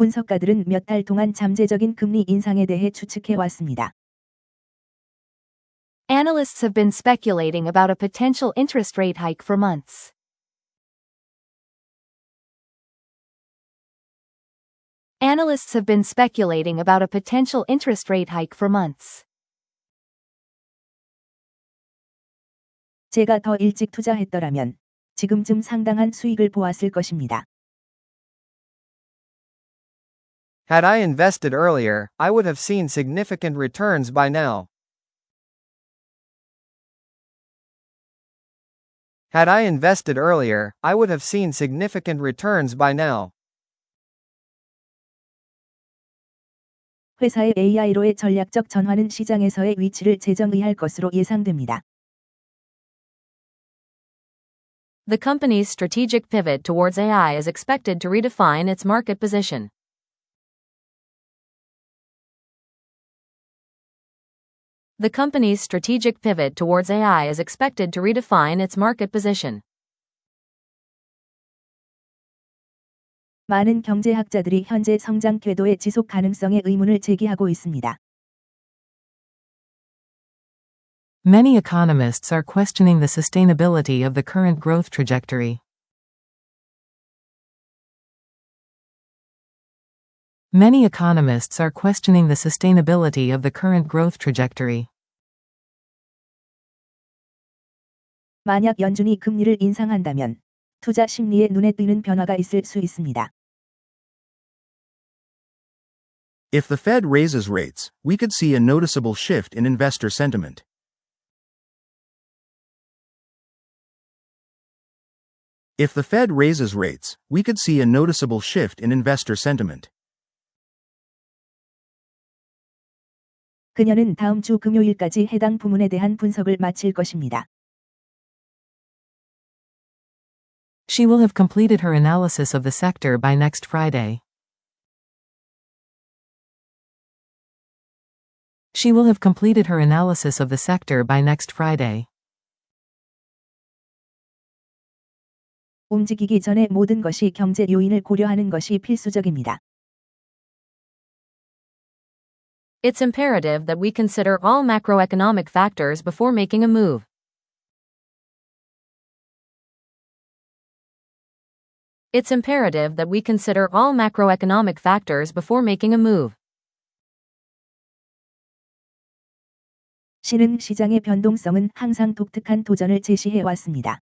분석가들은 몇 달 동안 잠재적인 금리 인상에 대해 추측해 왔습니다. Analysts have been speculating about a potential interest rate hike for months. Analysts have been speculating about a potential interest rate hike for months. 제가 더 일찍 투자했더라면 지금쯤 상당한 수익을 보았을 것입니다. Had I invested earlier, I would have seen significant returns by now. Had I invested earlier, I would have seen significant returns by now. 회사의 AI로의 전략적 전환은 시장에서의 위치를 재정의할 것으로 예상됩니다. The company's strategic pivot towards AI is expected to redefine its market position. The company's strategic pivot towards AI is expected to redefine its market position. 많은 경제학자들이 현재 성장 궤도의 지속 가능성에 의문을 제기하고 있습니다. Many economists are questioning the sustainability of the current growth trajectory. Many economists are questioning the sustainability of the current growth trajectory. 만약 연준이 금리를 인상한다면 투자 심리에 눈에 띄는 변화가 있을 수 있습니다. If the Fed raises rates, we could see a noticeable shift in investor sentiment. If the Fed raises rates, we could see a noticeable shift in investor sentiment. 그녀는 다음 주 금요일까지 해당 부문에 대한 분석을 마칠 것입니다. She will have completed her analysis of the sector by next Friday. She will have completed her analysis of the sector by next Friday. 움직이기 전에 모든 것이 경제 요인을 고려하는 것이 필수적입니다. It's imperative that we consider all macroeconomic factors before making a move. It's imperative that we consider all macroeconomic factors before making a move. 신흥 시장의 변동성은 항상 독특한 도전을 제시해 왔습니다.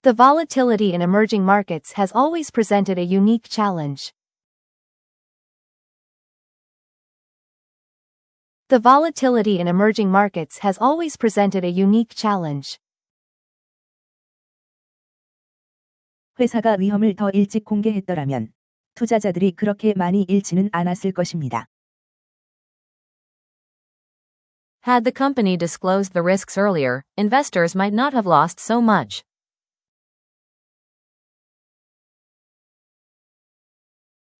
The volatility in emerging markets has always presented a unique challenge. The volatility in emerging markets has always presented a unique challenge. 회사가 위험을 더 일찍 공개했더라면 투자자들이 그렇게 많이 잃지는 않았을 것입니다. Had the company disclosed the risks earlier, investors might not have lost so much.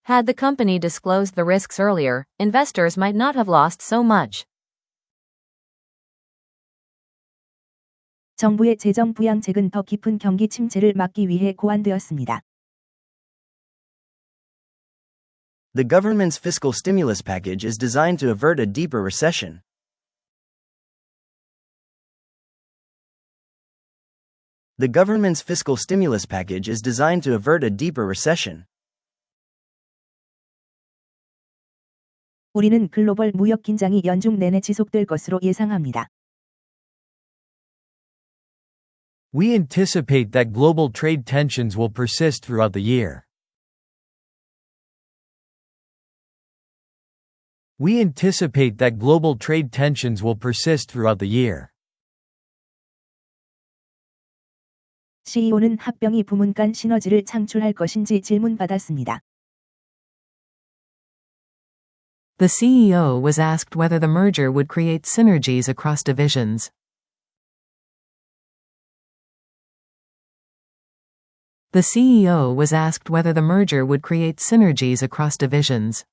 Had the company disclosed the risks earlier, investors might not have lost so much. 정부의 재정 부양책은 더 깊은 경기 침체를 막기 위해 고안되었습니다. The government's fiscal stimulus package is designed to avert a deeper recession. The government's fiscal stimulus package is designed to avert a deeper recession. 우리는 글로벌 무역 긴장이 연중 내내 지속될 것으로 예상합니다. We anticipate that global trade tensions will persist throughout the year. We anticipate that global trade tensions will persist throughout the year. CEO는 합병이 부문 간 시너지를 창출할 것인지 질문받았습니다. The CEO was asked whether the merger would create synergies across divisions. The CEO was asked whether the merger would create synergies across divisions.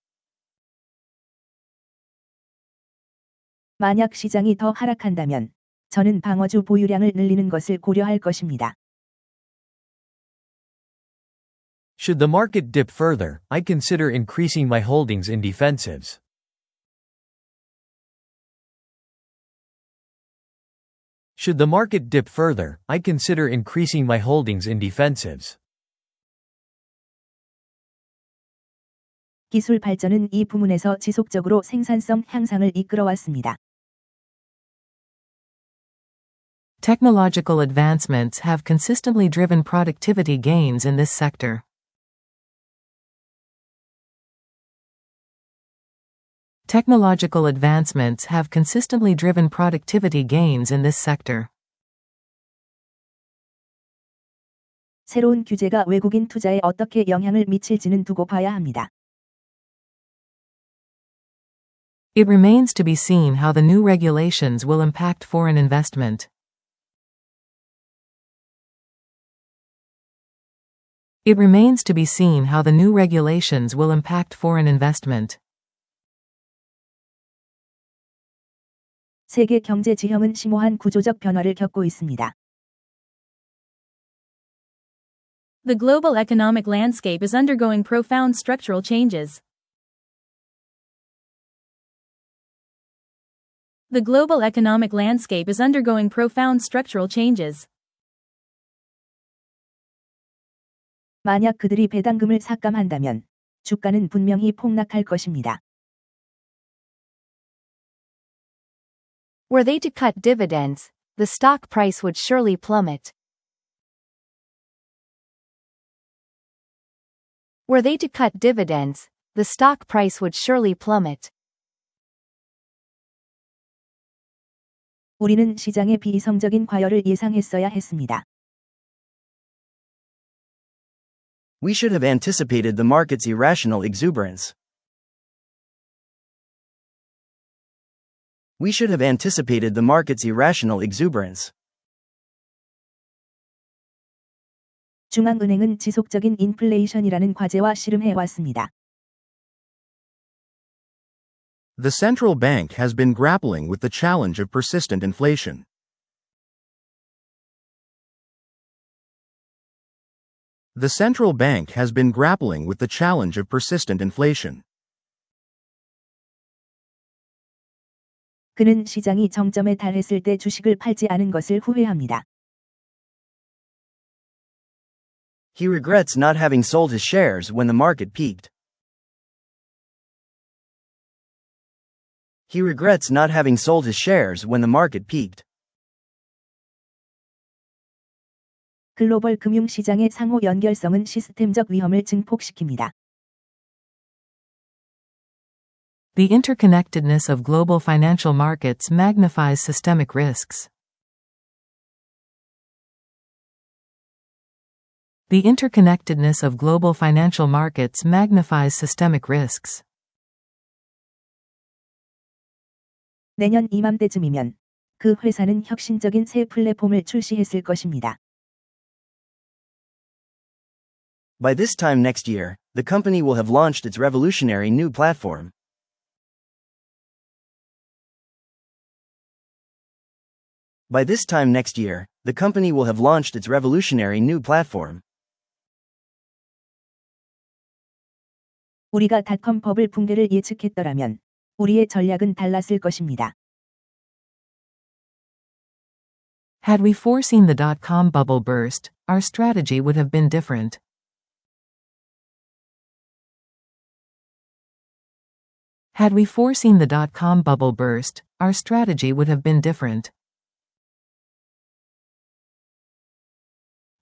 만약 시장이 더 하락한다면 저는 방어주 보유량을 늘리는 것을 고려할 것입니다. Should the market dip further, I consider increasing my holdings in defensives. Should the market dip further, I consider increasing my holdings in defensives. 기술 발전은 이 부문에서 지속적으로 생산성 향상을 이끌어왔습니다. Technological advancements have consistently driven productivity gains in this sector. Technological advancements have consistently driven productivity gains in this sector. 새로운 규제가 외국인 투자에 어떻게 영향을 미칠지는 두고 봐야 합니다. It remains to be seen how the new regulations will impact foreign investment. It remains to be seen how the new regulations will impact foreign investment. 세계 경제 지형은 심오한 구조적 변화를 겪고 있습니다. The global economic landscape is undergoing profound structural changes. The global economic landscape is undergoing profound structural changes. 만약 그들이 배당금을 삭감한다면 주가는 분명히 폭락할 것입니다. Were they to cut dividends, the stock price would surely plummet. Were they to cut dividends, the stock price would surely plummet. 우리는 시장의 비이성적인 과열을 예상했어야 했습니다. We should have anticipated the market's irrational exuberance. We should have anticipated the market's irrational exuberance. 중앙은행은 지속적인 인플레이션이라는 과제와 씨름해 왔습니다. The central bank has been grappling with the challenge of persistent inflation. The central bank has been grappling with the challenge of persistent inflation. 그는 시장이 정점에 달했을 때 주식을 팔지 않은 것을 후회합니다. He regrets not having sold his shares when the market peaked. He regrets not having sold his shares when the market peaked. 글로벌 금융시장의 상호 연결성은 시스템적 위험을 증폭시킵니다. The interconnectedness of global financial markets magnifies systemic risks. The interconnectedness of global financial markets magnifies systemic risks. 내년 이맘때쯤이면 그 회사는 혁신적인 새 플랫폼을 출시했을 것입니다. By this time next year, the company will have launched its revolutionary new platform. By this time next year, the company will have launched its revolutionary new platform. 우리가 닷컴 버블 붕괴를 예측했더라면 우리의 전략은 달랐을 것입니다. Had we foreseen the dot-com bubble burst, our strategy would have been different. Had we foreseen the dot-com bubble burst, our strategy would have been different.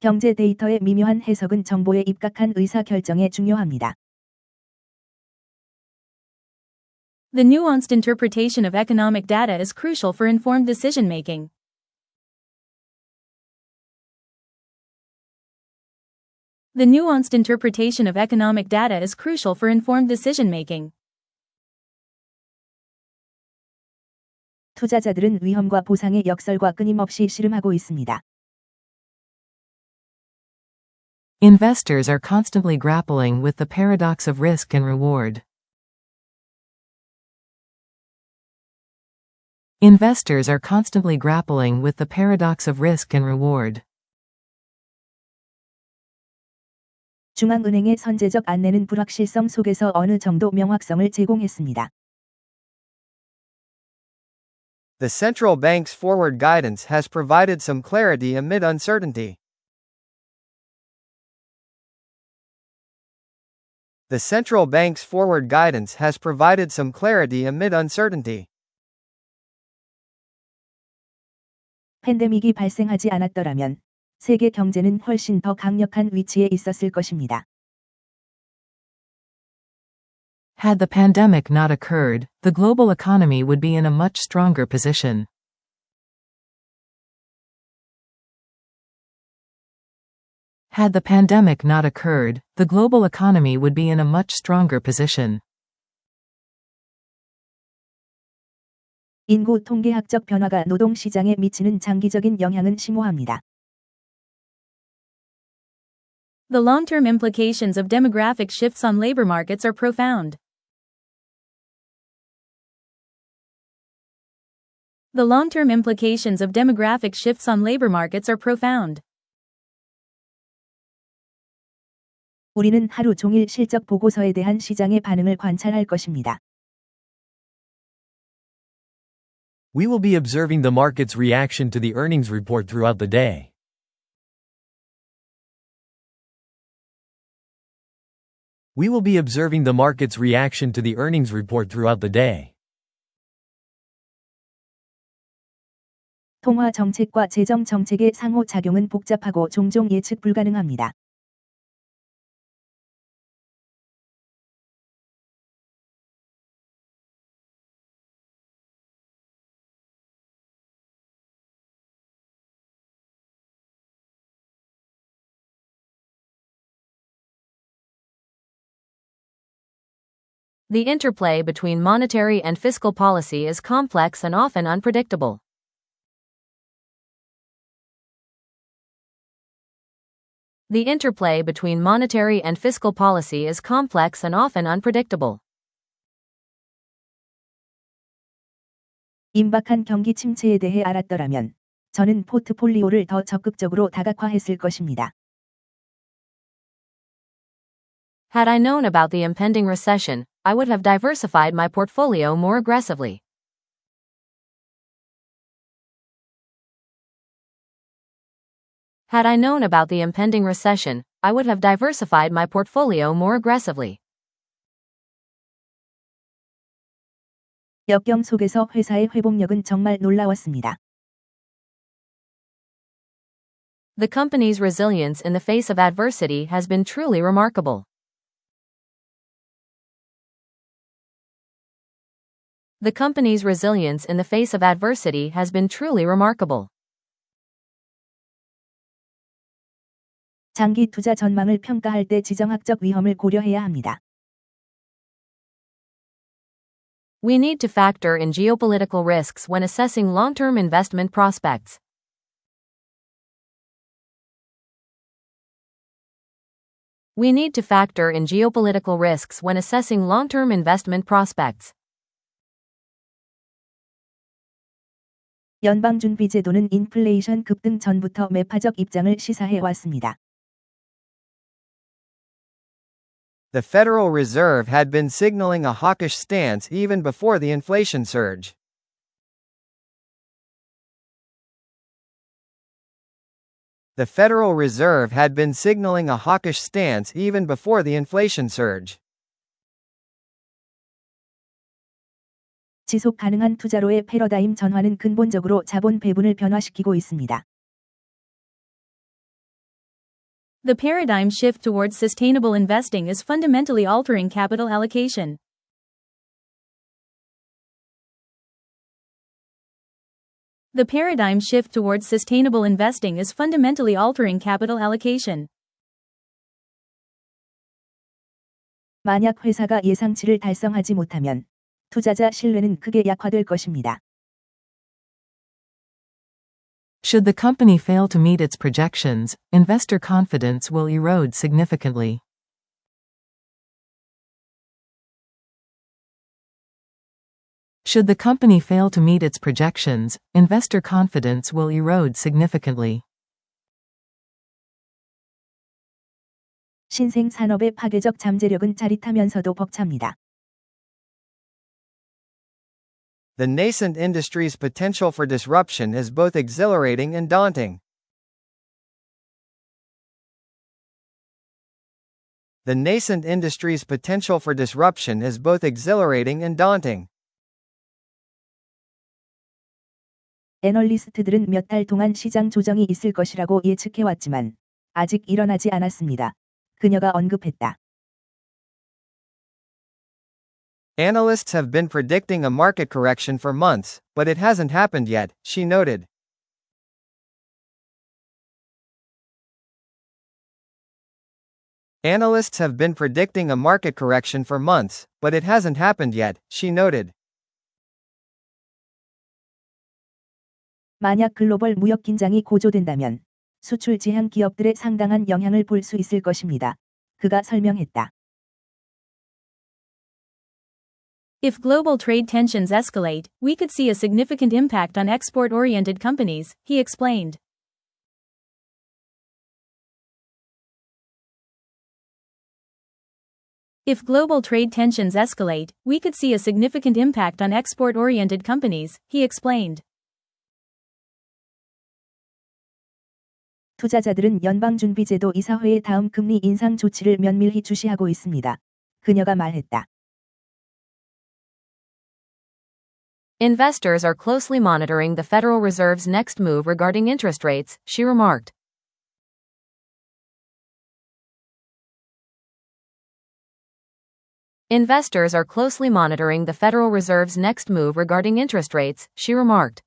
경제 데이터의 미묘한 해석은 정보에 입각한 의사 결정에 중요합니다. The nuanced interpretation of economic data is crucial for informed decision-making. The nuanced interpretation of economic data is crucial for informed decision-making. 투자자들은 위험과 보상의 역설과 끊임없이 씨름하고 있습니다. Investors are constantly grappling with the paradox of risk and reward. Investors are constantly grappling with the paradox of risk and reward. 중앙은행의 선제적 안내는 불확실성 속에서 어느 정도 명확성을 제공했습니다. The central bank's forward guidance has provided some clarity amid uncertainty. The central bank's forward guidance has provided some clarity amid uncertainty. 팬데믹이 발생하지 않았더라면 세계 경제는 훨씬 더 강력한 위치에 있었을 것입니다. Had the pandemic not occurred, the global economy would be in a much stronger position. Had the pandemic not occurred, the global economy would be in a much stronger position. 인구 통계학적 변화가 노동 시장에 미치는 장기적인 영향은 심오합니다. The long-term implications of demographic shifts on labor markets are profound. The long-term implications of demographic shifts on labor markets are profound. 우리는 하루 종일 실적 보고서에 대한 시장의 반응을 관찰할 것입니다. We will be observing the market's reaction to the earnings report throughout the day. We will be observing the market's reaction to the earnings report throughout the day. 통화 정책과 재정 정책의 상호 작용은 복잡하고 종종 예측 불가능합니다. The interplay between monetary and fiscal policy is complex and often unpredictable. The interplay between monetary and fiscal policy is complex and often unpredictable. 임박한 경기 침체에 대해 알았더라면 저는 포트폴리오를 더 적극적으로 다각화했을 것입니다. Had I known about the impending recession, I would have diversified my portfolio more aggressively. Had I known about the impending recession, I would have diversified my portfolio more aggressively. 역경 속에서 회사의 회복력은 정말 놀라웠습니다. The company's resilience in the face of adversity has been truly remarkable. The company's resilience in the face of adversity has been truly remarkable. 장기 투자 전망을 평가할 때 지정학적 위험을 고려해야 합니다. We need to factor in geopolitical risks when assessing long-term investment prospects. We need to factor in geopolitical risks when assessing long-term investment prospects. 연방준비제도는 인플레이션 급등 전부터 매파적 입장을 시사해 왔습니다. The Federal Reserve had been signaling a hawkish stance even before the inflation surge. The Federal Reserve had been signaling a hawkish stance even before the inflation surge. 지속 가능한 투자로의 패러다임 전환은 근본적으로 자본 배분을 변화시키고 있습니다. The paradigm shift towards sustainable investing is fundamentally altering capital allocation. The paradigm shift towards sustainable investing is fundamentally altering capital allocation. 만약 회사가 예상치를 달성하지 못하면 투자자 신뢰는 크게 약화될 것입니다. Should the company fail to meet its projections, investor confidence will erode significantly. Should the company fail to meet its projections, investor confidence will erode significantly. 신생 산업의 파괴적 잠재력은 짜릿하면서도 벅찹니다. The nascent industry's potential for disruption is both exhilarating and daunting. The nascent industry's potential for disruption is both exhilarating and daunting. 애널리스트들은 몇 달 동안 시장 조정이 있을 것이라고 예측해왔지만 아직 일어나지 않았습니다. 그녀가 언급했다. Analysts have been predicting a market correction for months, but it hasn't happened yet, she noted. Analysts have been predicting a market correction for months, but it hasn't happened yet, she noted. 만약 글로벌 무역 긴장이 고조된다면 수출 지향 기업들의 상당한 영향을 볼 수 있을 것입니다. 그가 설명했다. If global trade tensions escalate, we could see a significant impact on export-oriented companies, he explained. If global trade tensions escalate, we could see a significant impact on export-oriented companies, he explained. 투자자들은 연방준비제도 이사회의 다음 금리 인상 조치를 면밀히 주시하고 있습니다. 그녀가 말했다. Investors are closely monitoring the Federal Reserve's next move regarding interest rates, she remarked. Investors are closely monitoring the Federal Reserve's next move regarding interest rates, she remarked.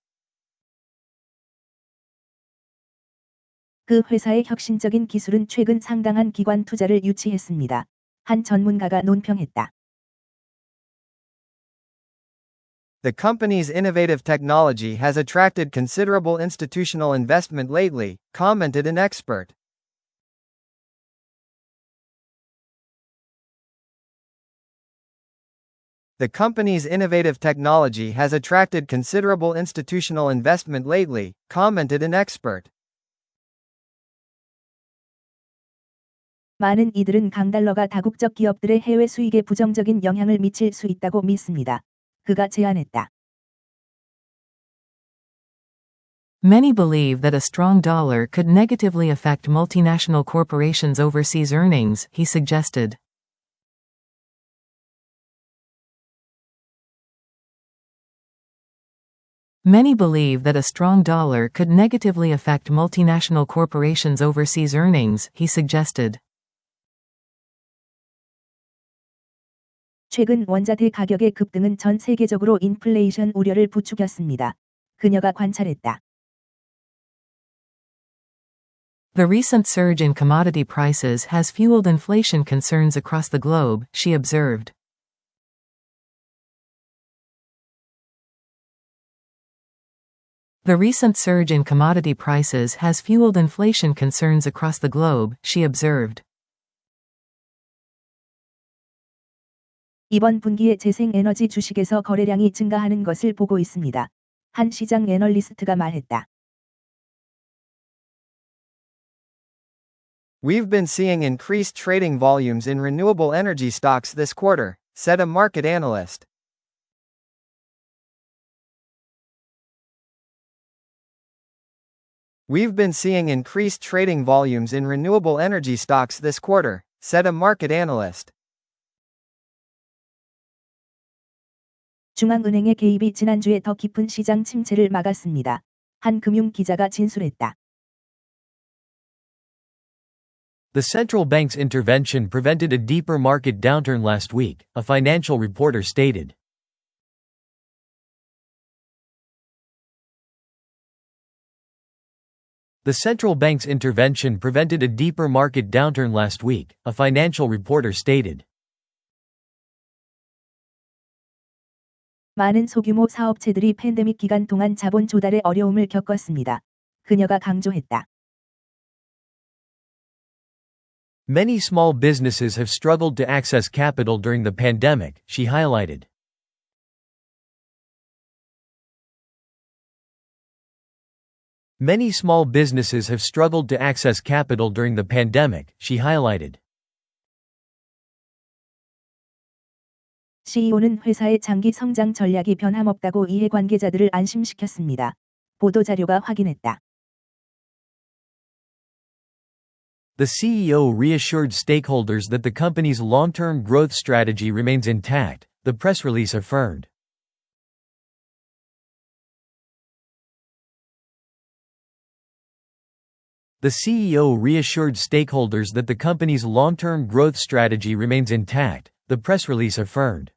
그 회사의 혁신적인 기술은 최근 상당한 기관 투자를 유치했습니다. 한 전문가가 논평했다. The company's innovative technology has attracted considerable institutional investment lately, commented an expert. The company's innovative technology has attracted considerable institutional investment lately, commented an expert. 많은 이들은 강달러가 다국적 기업들의 해외 수익에 부정적인 영향을 미칠 수 있다고 믿습니다. 그가 제안했다. Many believe that a strong dollar could negatively affect multinational corporations' overseas earnings, he suggested. Many believe that a strong dollar could negatively affect multinational corporations' overseas earnings, he suggested. 최근 원자재 가격의 급등은 전 세계적으로 인플레이션 우려를 부추겼습니다. 그녀가 관찰했다. The recent surge in commodity prices has fueled inflation concerns across the globe, she observed. The recent surge in commodity prices has fueled inflation concerns across the globe, she observed. 이번 분기에 재생에너지 주식에서 거래량이 증가하는 것을 보고 있습니다. 한 시장 애널리스트가 말했다. We've been seeing increased trading volumes in renewable energy stocks this quarter, said a market analyst. We've been seeing increased trading volumes in renewable energy stocks this quarter, said a market analyst. 중앙은행의 개입이 지난주에 더 깊은 시장 침체를 막았습니다. 한 금융 기자가 진술했다. The central bank's intervention prevented a deeper market downturn last week, a financial reporter stated. The central bank's intervention prevented a deeper market downturn last week, a financial reporter stated. 많은 소규모 사업체들이 팬데믹 기간 동안 자본 조달의 어려움을 겪었습니다. 그녀가 강조했다. Many small businesses have struggled to access capital during the pandemic, she highlighted. Many small businesses have struggled to access capital during the pandemic, she highlighted. CEO는 회사의 장기 성장 전략이 변함없다고 이해관계자들을 안심시켰습니다. 보도자료가 확인했다. The CEO reassured stakeholders that the company's long-term growth strategy remains intact, the press release affirmed. The CEO reassured stakeholders that the company's long-term growth strategy remains intact, the press release affirmed.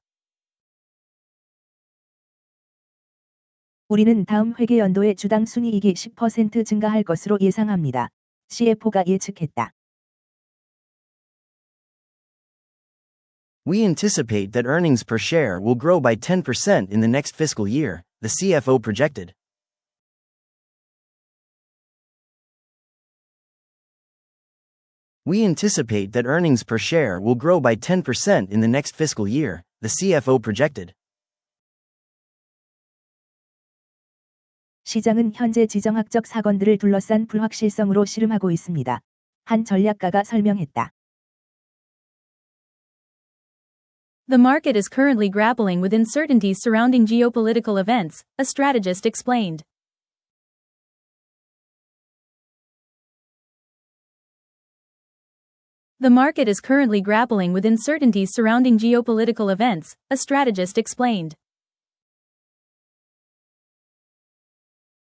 우리는 다음 회계 연도에 주당 순이익이 10% 증가할 것으로 예상합니다. CFO가 예측했다. We anticipate that earnings per share will grow by 10% in the next fiscal year, the CFO projected. We anticipate that earnings per share will grow by 10% in the next fiscal year, the CFO projected. 시장은 현재 지정학적 사건들을 둘러싼 불확실성으로 씨름하고 있습니다. 한 전략가가 설명했다. The market is currently grappling with uncertainties surrounding geopolitical events, a strategist explained. The market is currently grappling with uncertainties surrounding geopolitical events, a strategist explained.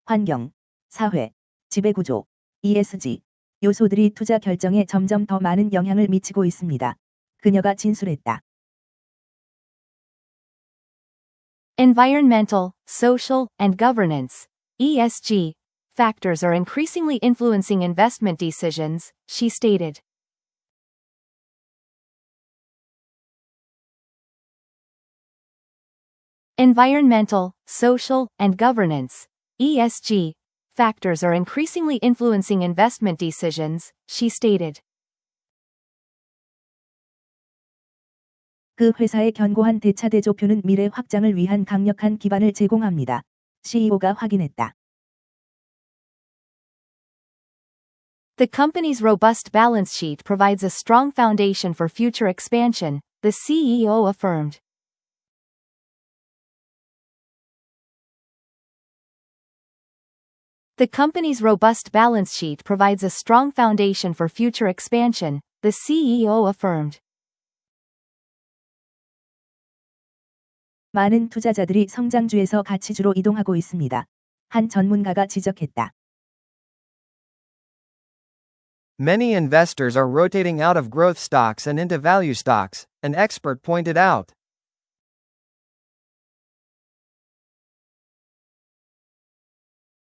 환경, 사회, 지배구조, ESG 요소들이 투자 결정에 점점 더 많은 영향을 미치고 있습니다. 그녀가 진술했다. Environmental, social, and governance, ESG, factors are increasingly influencing investment decisions, she stated. Environmental, social, and governance, ESG, factors are increasingly influencing investment decisions, she stated. 그 회사의 견고한 대차대조표는 미래 확장을 위한 강력한 기반을 제공합니다. CEO가 확인했다. The company's robust balance sheet provides a strong foundation for future expansion, the CEO affirmed. The company's robust balance sheet provides a strong foundation for future expansion, the CEO affirmed. 많은 투자자들이 성장주에서 가치주로 이동하고 있습니다. 한 전문가가 지적했다. Many investors are rotating out of growth stocks and into value stocks, an expert pointed out.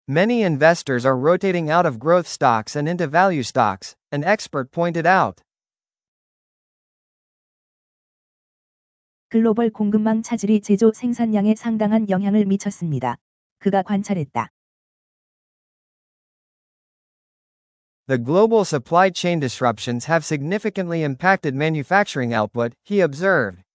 Many investors are rotating out of growth stocks and into value stocks, an expert pointed out. 글로벌 공급망 차질이 제조 생산량에 상당한 영향을 미쳤습니다. 그가 관찰했다. The global supply chain disruptions have significantly impacted manufacturing output, he observed.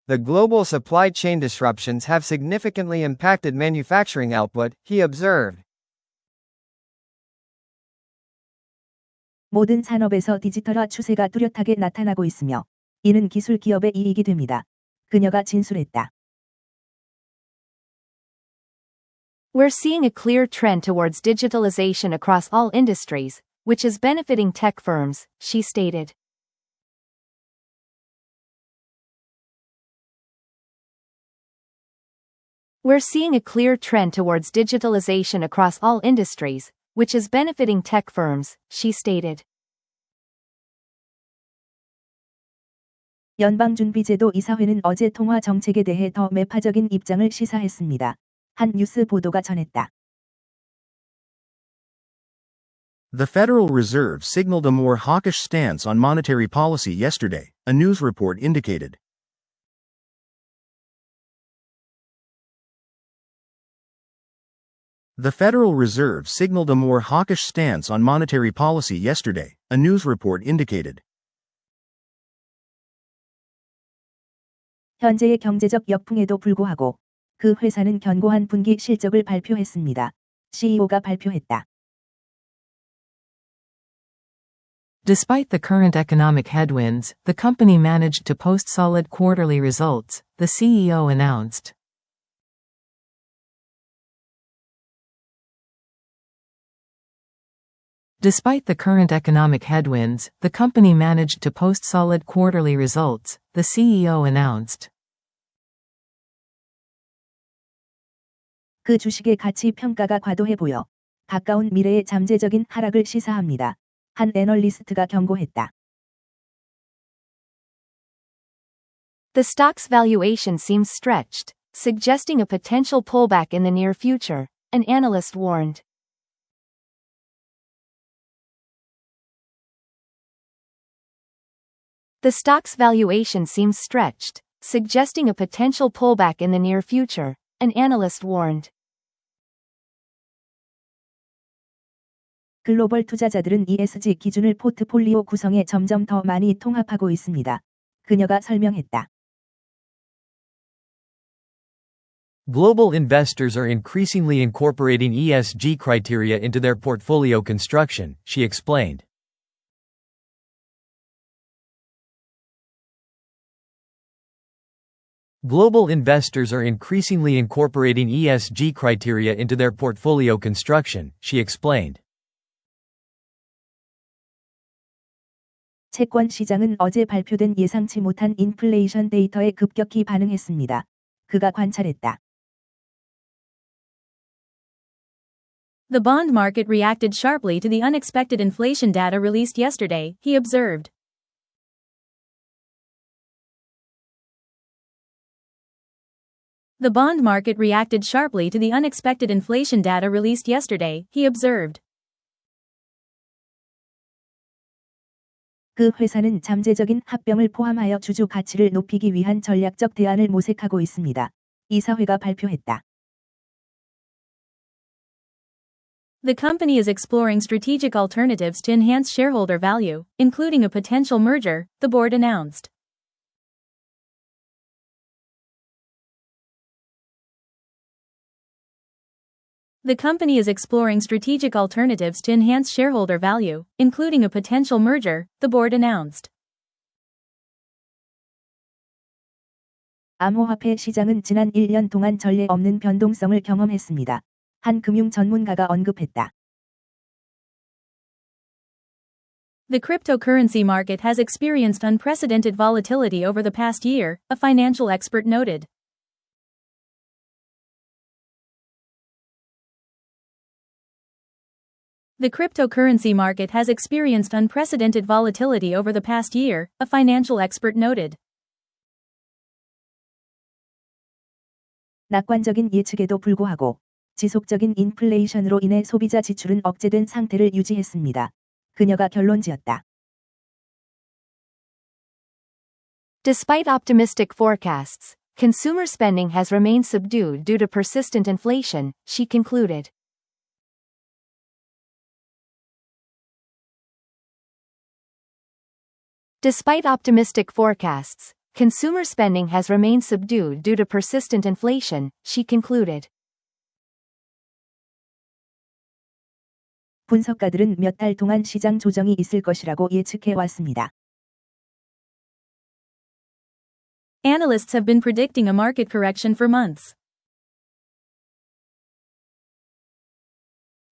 The global supply chain disruptions have significantly impacted manufacturing output, he observed. 모든 산업에서 디지털화 추세가 뚜렷하게 나타나고 있으며 이는 기술 기업의 이익이 됩니다. 그녀가 진술했다. We're seeing a clear trend towards digitalization across all industries, which is benefiting tech firms, she stated. We're seeing a clear trend towards digitalization across all industries, which is benefiting tech firms, she stated. 연방준비제도 이사회는 어제 통화 정책에 대해 더 매파적인 입장을 시사했습니다. 한 뉴스 보도가 전했다. The Federal Reserve signaled a more hawkish stance on monetary policy yesterday, a news report indicated. The Federal Reserve signaled a more hawkish stance on monetary policy yesterday, a news report indicated. 현재의 경제적 역풍에도 불구하고 그 회사는 견고한 분기 실적을 발표했습니다. CEO가 발표했다. Despite the current economic headwinds, the company managed to post solid quarterly results, the CEO announced. Despite the current economic headwinds, the company managed to post solid quarterly results, the CEO announced. 그 주식의 가치 평가가 과도해 보여 가까운 미래의 잠재적인 하락을 시사합니다. 한 애널리스트가 경고했다. The stock's valuation seems stretched, suggesting a potential pullback in the near future, an analyst warned. The stock's valuation seems stretched, suggesting a potential pullback in the near future, an analyst warned. 글로벌 투자자들은 ESG 기준을 포트폴리오 구성에 점점 더 많이 통합하고 있습니다. 그녀가 설명했다. Global investors are increasingly incorporating ESG criteria into their portfolio construction, she explained. Global investors are increasingly incorporating ESG criteria into their portfolio construction, she explained. 채권 시장은 어제 발표된 예상치 못한 인플레이션 데이터에 급격히 반응했습니다. 그가 관찰했다. The bond market reacted sharply to the unexpected inflation data released yesterday, he observed. The bond market reacted sharply to the unexpected inflation data released yesterday, he observed. 그 회사는 잠재적인 합병을 포함하여 주주 가치를 높이기 위한 전략적 대안을 모색하고 있습니다. 이사회가 발표했다. The company is exploring strategic alternatives to enhance shareholder value, including a potential merger, the board announced. The company is exploring strategic alternatives to enhance shareholder value, including a potential merger, the board announced. 암호화폐 시장은 지난 1년 동안 전례 없는 변동성을 경험했습니다. 한 금융 전문가가 언급했다. The cryptocurrency market has experienced unprecedented volatility over the past year, a financial expert noted. The cryptocurrency market has experienced unprecedented volatility over the past year, a financial expert noted. 낙관적인 예측에도 불구하고 지속적인 인플레이션으로 인해 소비자 지출은 억제된 상태를 유지했습니다. 그녀가 결론지었다. Despite optimistic forecasts, consumer spending has remained subdued due to persistent inflation, she concluded. Despite optimistic forecasts, consumer spending has remained subdued due to persistent inflation, she concluded. 분석가들은 몇 달 동안 시장 조정이 있을 것이라고 예측해 왔습니다. Analysts have been predicting a market correction for months.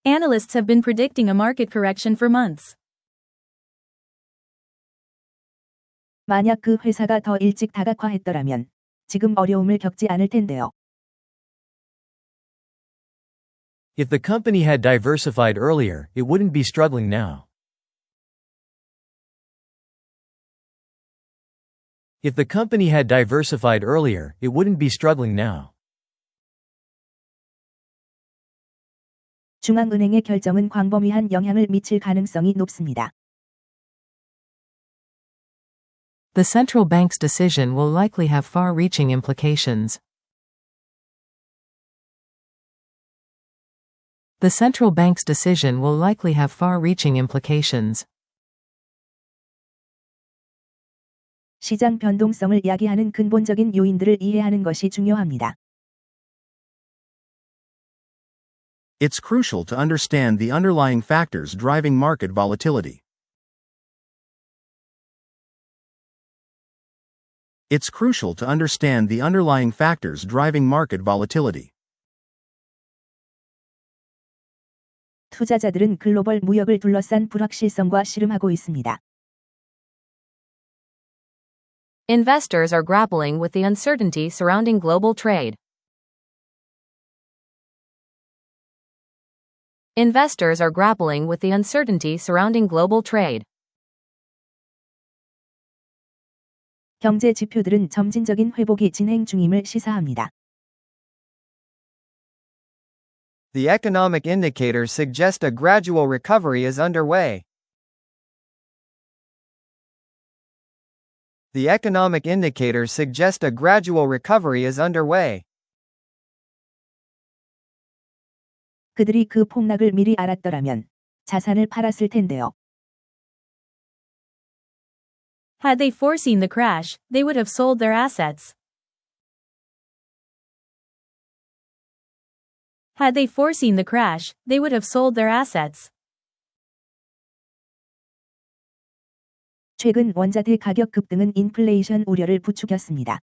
Analysts have been predicting a market correction for months. 만약 그 회사가 더 일찍 다각화했더라면 지금 어려움을 겪지 않을 텐데요. If the company had diversified earlier, it wouldn't be struggling now. If the company had diversified earlier, it wouldn't be struggling now. 중앙은행의 결정은 광범위한 영향을 미칠 가능성이 높습니다. The central bank's decision will likely have far-reaching implications. The central bank's decision will likely have far-reaching implications. 시장 변동성을 야기하는 근본적인 요인들을 이해하는 것이 중요합니다. It's crucial to understand the underlying factors driving market volatility. It's crucial to understand the underlying factors driving market volatility. 투자자들은 글로벌 무역을 둘러싼 불확실성과 씨름하고 있습니다. Investors are grappling with the uncertainty surrounding global trade. Investors are grappling with the uncertainty surrounding global trade. 경제 지표들은 점진적인 회복이 진행 중임을 시사합니다. The economic indicators suggest a gradual recovery is underway. The economic indicators suggest a gradual recovery is underway. 그들이 그 폭락을 미리 알았더라면 자산을 팔았을 텐데요. Had they foreseen the crash, they would have sold their assets. Had they foreseen the crash, they would have sold their assets. 최근 원자재 가격 급등은 인플레이션 우려를 부추겼습니다.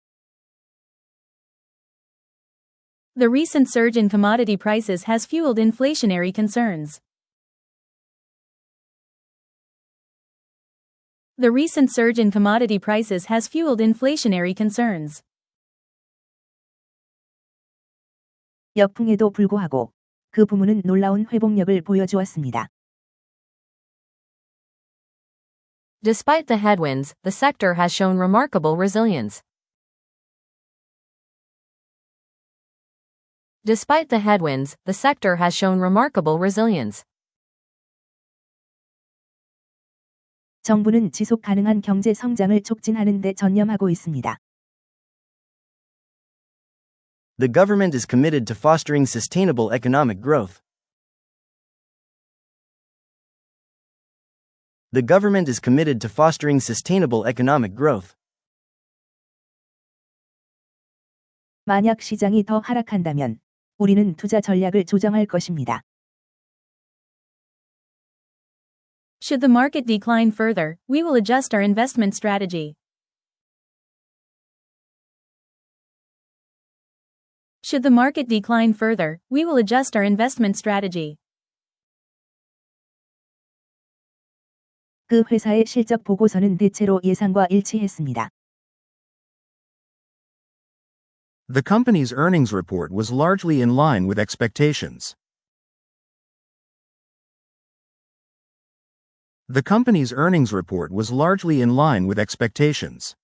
The recent surge in commodity prices has fueled inflationary concerns. The recent surge in commodity prices has fueled inflationary concerns. 역풍에도 불구하고 그 부문은 놀라운 회복력을 보여주었습니다. Despite the headwinds, the sector has shown remarkable resilience. Despite the headwinds, the sector has shown remarkable resilience. 정부는 지속 가능한 경제 성장을 촉진하는 데 전념하고 있습니다. The government is committed to fostering sustainable economic growth. The government is committed to fostering sustainable economic growth. 만약 시장이 더 하락한다면 우리는 투자 전략을 조정할 것입니다. Should the market decline further, we will adjust our investment strategy. Should the market decline further, we will adjust our investment strategy. 그 회사의 실적 보고서는 대체로 예상과 일치했습니다. The company's earnings report was largely in line with expectations. The company's earnings report was largely in line with expectations.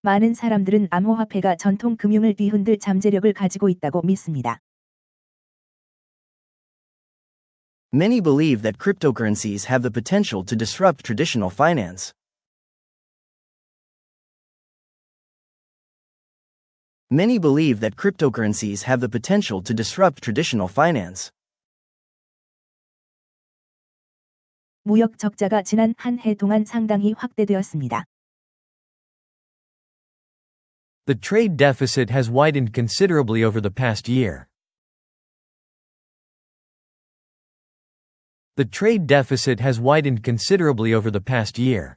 많은 사람들은 암호화폐가 전통 금융을 뒤흔들 잠재력을 가지고 있다고 믿습니다. Many believe that cryptocurrencies have the potential to disrupt traditional finance. Many believe that cryptocurrencies have the potential to disrupt traditional finance. 무역 적자가 지난 한 해 동안 상당히 확대되었습니다. The trade deficit has widened considerably over the past year. The trade deficit has widened considerably over the past year.